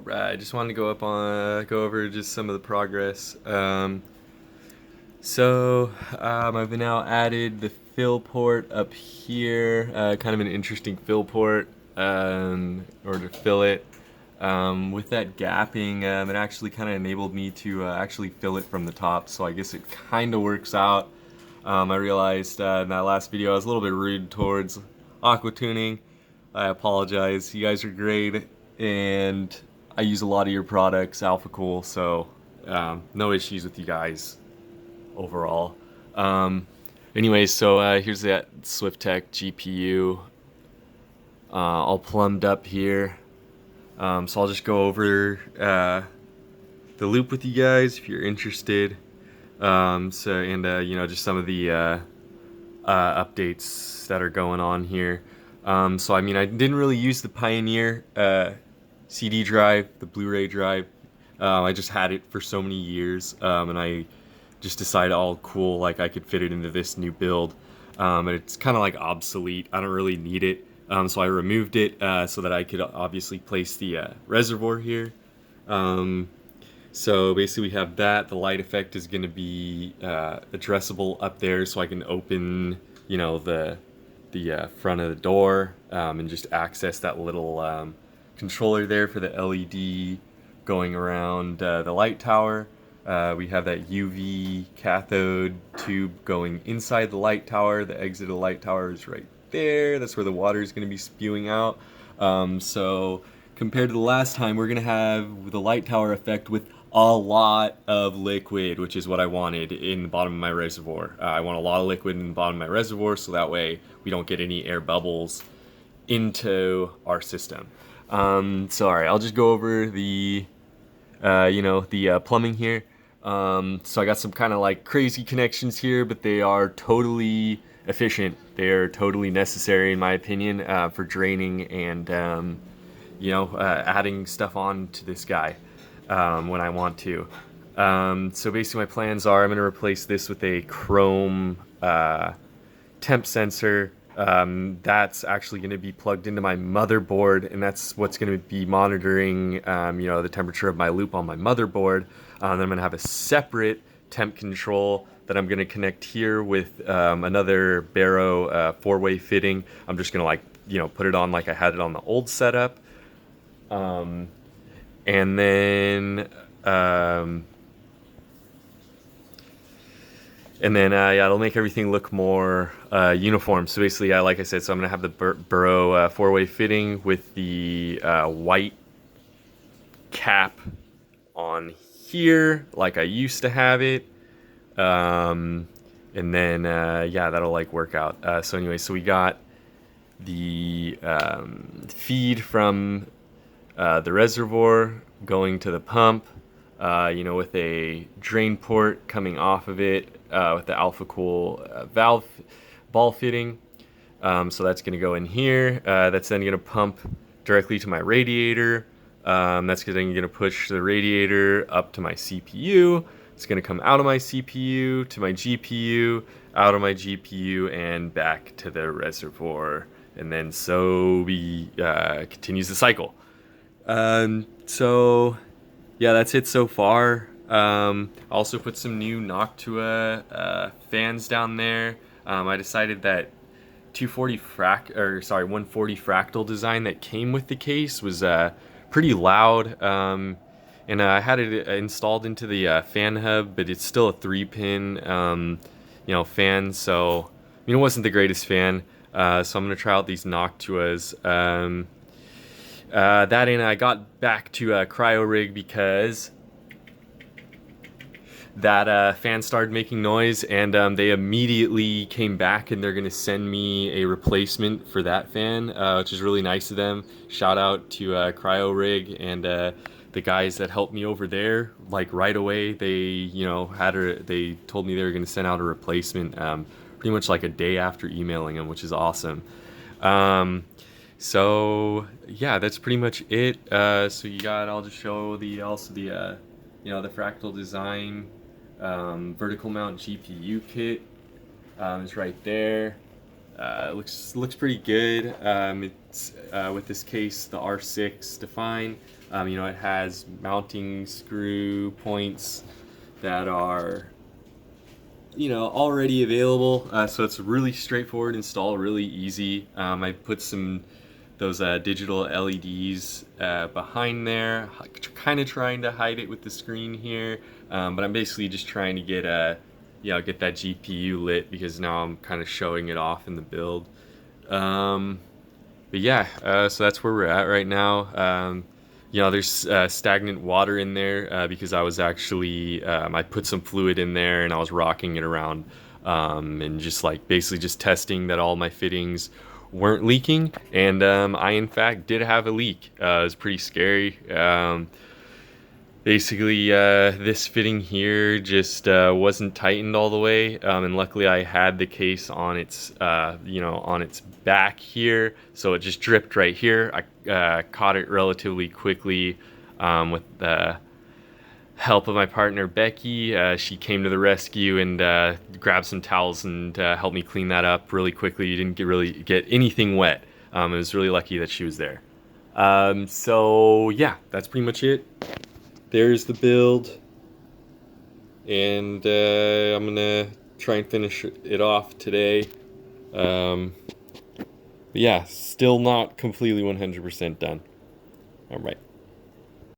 Alright, just wanted to go over just some of the progress. I've now added the fill port up here, kind of an interesting fill port in order to fill it. With that gapping, it actually kind of enabled me to actually fill it from the top, so I guess it kind of works out. I realized in that last video I was a little bit rude towards aqua tuning. I apologize. You guys are great, and I use a lot of your products, Alphacool, so no issues with you guys overall. Anyways, so here's that Swiftech GPU all plumbed up here. So I'll just go over the loop with you guys if you're interested. You know, just some of the updates that are going on here. So I mean, I didn't really use the Pioneer CD drive, the Blu-ray drive. I just had it for so many years, and I just decided, oh cool, like I could fit it into this new build. And it's kind of like obsolete. I don't really need it. So I removed it so that I could obviously place the reservoir here. So basically we have that. The light effect is going to be addressable up there, so I can open, you know, the front of the door and just access that little controller there for the LED going around the light tower. We have that UV cathode tube going inside the light tower. The exit of the light tower is right there. That's where the water is going to be spewing out. So compared to the last time, we're going to have the light tower effect with a lot of liquid, which is what I wanted in the bottom of my reservoir. I want a lot of liquid in the bottom of my reservoir, so that way we don't get any air bubbles into our system. So alright, I'll just go over the plumbing here. So I got some kind of like crazy connections here, but they are totally efficient. They are totally necessary in my opinion for draining and adding stuff on to this guy when I want to. So basically my plans are I'm going to replace this with a chrome temp sensor. That's actually going to be plugged into my motherboard, and that's what's going to be monitoring the temperature of my loop on my motherboard. Then I'm going to have a separate temp control that I'm going to connect here with another Barrow 4-way fitting. I'm just going to put it on like I had it on the old setup. And then it'll make everything look more uniform. So basically, like I said, so I'm going to have the Barrow 4-way fitting with the white cap on here, like I used to have it. And then, that'll like work out. So anyway, so we got the feed from the reservoir going to the pump, with a drain port coming off of it with the Alphacool valve ball fitting. So that's going to go in here. That's then going to pump directly to my radiator. That's then going to push the radiator up to my CPU. It's going to come out of my CPU to my GPU, out of my GPU, and back to the reservoir. And then so we continues the cycle. So yeah, that's it so far. I also put some new Noctua fans down there. I decided that 140 Fractal design that came with the case was pretty loud, and I had it installed into the fan hub, but it's still a 3-pin fan, so it wasn't the greatest fan. So I'm gonna try out these Noctuas. I got back to Cryorig because that fan started making noise, and they immediately came back and they're going to send me a replacement for that fan, which is really nice of them. Shout out to Cryorig and the guys that helped me over there. Like right away, they they told me they were going to send out a replacement pretty much like a day after emailing them, which is awesome. So yeah, that's pretty much it. So I'll just show the Fractal design vertical mount GPU kit. It's right there. looks pretty good. It's with this case, the R6 Define. You know, it has mounting screw points that are, you know, already available, so it's really straightforward install, really easy. I put those digital LEDs behind there, kind of trying to hide it with the screen here, but I'm basically just trying to get get that GPU lit, because now I'm kind of showing it off in the build. But yeah, so that's where we're at right now. You know, there's stagnant water in there because I was actually, I put some fluid in there and I was rocking it around and just like basically just testing that all my fittings weren't leaking. And I in fact did have a leak. It was pretty scary. Basically, this fitting here just wasn't tightened all the way, and luckily I had the case on its, you know, on its back here, so it just dripped right here. I caught it relatively quickly with the help of my partner Becky. She came to the rescue and grabbed some towels and helped me clean that up really quickly. You didn't really get anything wet. It was really lucky that she was there. So yeah, that's pretty much it. There's the build, and I'm gonna try and finish it off today. But yeah, still not completely 100% done. All right.